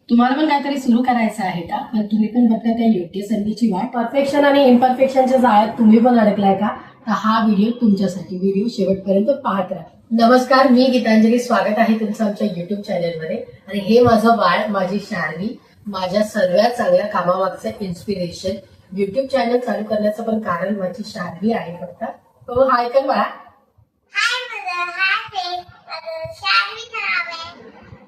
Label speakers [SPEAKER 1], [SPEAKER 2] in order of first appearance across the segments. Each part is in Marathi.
[SPEAKER 1] तुम्हाला पण काहीतरी सुरू करायचं आहे का? तर तुम्ही पण बघता त्या योग्य संधीची वाट. परफेक्शन आणि इम्परफेक्शनच्या जाळ्यात तुम्ही पण अडकलाय का? तर हा व्हिडिओ तुमच्यासाठी. व्हिडिओ शेवटपर्यंत पाहत राहा. नमस्कार, मी गीतांजली. स्वागत आहे तुमचं आमच्या युट्यूब चॅनलमध्ये. आणि हे माझं बाळ, माझी शार्वी, माझ्या सर्वात चांगल्या कामामागचं इन्स्पिरेशन. युट्यूब चॅनल चालू करण्याचं पण कारण माझी शार्वी आहे. फक्त तो हाय कर बाळा.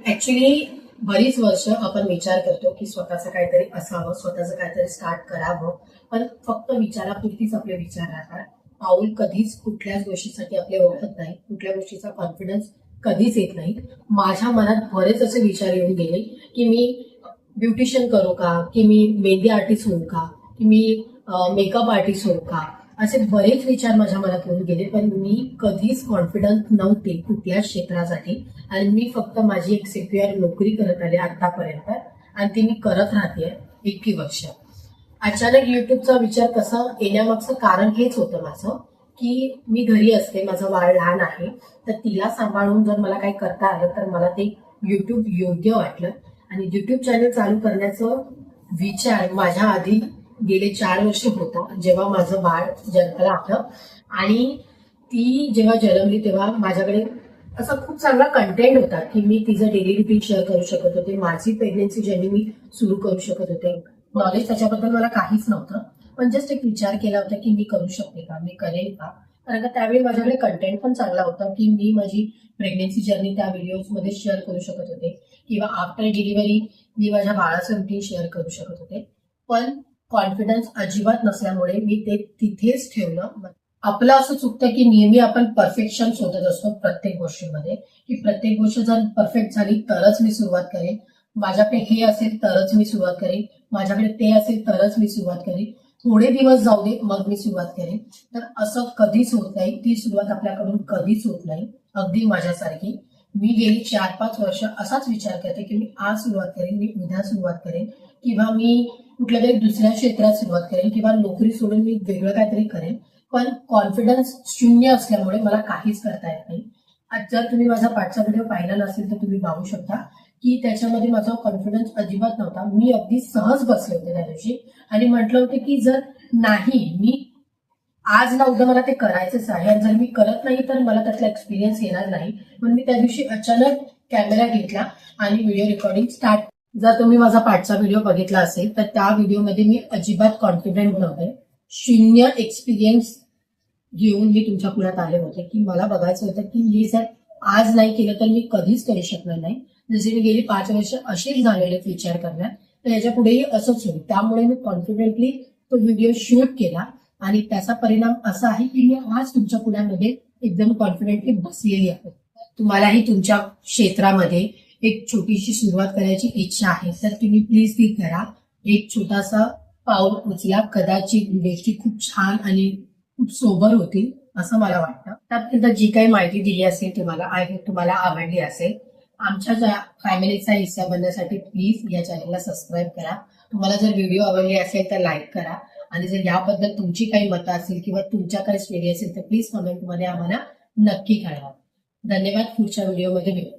[SPEAKER 1] ऍक्च्युली बरीच वर्ष आपण विचार करतो की स्वतःचं काहीतरी असावं, स्वतःचं काहीतरी स्टार्ट करावं, पण फक्त विचारापुरतीच आपले विचार राहतात. पाऊल कधीच कुठल्याच गोष्टीसाठी आपले ओळखत नाही, कुठल्या गोष्टीचा कॉन्फिडन्स कधीच येत नाही. माझ्या मनात बरेच असे विचार येऊन गेले की मी ब्युटिशियन करू का, की मी मेहंदी आर्टिस्ट होऊ का, की मी मेकअप आर्टिस्ट होऊ का, असे बरेच विचार माझ्या मनात येऊन गेले. पण मी कधीच कॉन्फिडंट नव्हते कुठल्याच क्षेत्रासाठी. आणि मी फक्त माझी एक सिक्युअर नोकरी करत आले आतापर्यंत, आणि ती मी करत राहते 21 वर्ष. अचानक युट्यूबचा विचार कसा येण्यामागचं कारण हेच होतं माझं, की मी घरी असते, माझं बाळ लहान आहे, तर तिला सांभाळून जर मला काही करता आलं तर मला ते युट्यूब योग्य वाटलं. आणि युट्यूब चॅनल चालू करण्याचं विचार माझ्या आधी गेले 4 वर्ष होता, जेव्हा माझं बाळ जन्माला आलं. आणि ती जेव्हा जन्मली तेव्हा माझ्याकडे असा खूप चांगला कंटेंट होता की मी तिचं डेली रुटीन शेअर करू शकत होते, माझी प्रेग्नन्सी जर्नी मी सुरू करू शकत होते. नॉलेज त्याच्याबद्दल मला काहीच नव्हतं, पण जस्ट एक विचार केला होता की मी करू शकते का, मी करेल का. कारण का त्यावेळी माझ्याकडे कंटेंट पण चांगला होता की मी माझी प्रेग्नन्सी जर्नी त्या व्हिडिओजमध्ये शेअर करू शकत होते, किंवा आफ्टर डिलिव्हरी मी माझ्या बाळाचं रुटीन शेअर करू शकत होते. पण कॉन्फिडन्स अजिबात नसल्यामुळे मी ते तिथेच ठेवलं. आपलं असं चुकतं की नेहमी आपण परफेक्शन शोधत असतो प्रत्येक गोष्टीमध्ये, की प्रत्येक गोष्ट जर परफेक्ट झाली तरच मी सुरुवात करेन, माझ्याकडे हे असेल तरच मी सुरुवात करेन, माझ्याकडे ते असेल तरच मी सुरुवात करेन, थोडे दिवस जाऊ दे मग मी सुरुवात करेन. तर असं कधीच होत नाही, ती सुरुवात आपल्याकडून कधीच होत नाही. अगदी माझ्यासारखी मी गेली 4-5 वर्ष असाच विचार करते की मी आज सुरुवात करेन, मी उद्या सुरुवात करेन, किंवा मी कुठल्या तरी दुसऱ्या क्षेत्रात सुरुवात करेन, किंवा नोकरी सोडून मी वेगळं काहीतरी करेन. पण कॉन्फिडन्स शून्य असल्यामुळे मला काहीच करता येत नाही. आज जर तुम्ही माझा पाठचा व्हिडिओ पाहिला नसेल तर तुम्ही पाहू शकता की त्याच्यामध्ये माझा कॉन्फिडन्स अजिबात नव्हता. मी अगदी सहज बसले होते त्या दिवशी आणि म्हटलं होतं की जर नाही, मी आज ना उद्या मला ते करायचंच आहे, आणि जर मी करत नाही तर मला त्यातला एक्सपिरियन्स येणार नाही. पण मी त्या दिवशी अचानक कॅमेरा घेतला आणि व्हिडिओ रेकॉर्डिंग स्टार्ट. जर तुम्ही माझा पाठचा व्हिडिओ बघितला असेल तर त्या व्हिडिओमध्ये मी अजिबात कॉन्फिडंट नव्हते. शून्य एक्सपिरियन्स घेऊन मी तुमच्या पुढ्यात आले होते की मला बघायचं होतं की हे जर आज नाही केलं तर मी कधीच करू शकणार नाही. जसे मी गेली 5 वर्ष असेच झालेले विचार करण्यात, तर याच्या पुढेही असंच होईल. त्यामुळे मी कॉन्फिडेंटली तो व्हिडिओ शूट केला, आणि त्याचा परिणाम असा आहे की मी आज तुमच्या पुढ्यामध्ये एकदम कॉन्फिडेंटली बसलेली आहे. तुम्हालाही तुमच्या क्षेत्रामध्ये एक छोटीशी सुरुवात करायची इच्छा आहे तर तुम्ही प्लीज ती करा. एक छोटासा पाऊल उचला, कदाचित गोष्टी खूप छान आणि खूप सोबर होतील असं मला वाटतं. त्यात जी काही माहिती दिली असेल तुम्हाला आवडली असेल, आमच्या फॅमिलीचा हिस्सा बनण्यासाठी प्लीज या चॅनलला सबस्क्राईब करा. तुम्हाला जर व्हिडिओ आवडली असेल तर लाईक करा, आणि जर याबद्दल तुमची काही मतं असेल किंवा तुमच्या काही स्टोरी असेल तर प्लीज कमेंटमध्ये आम्हाला नक्की कळवा. धन्यवाद. पुढच्या व्हिडिओमध्ये भेटू.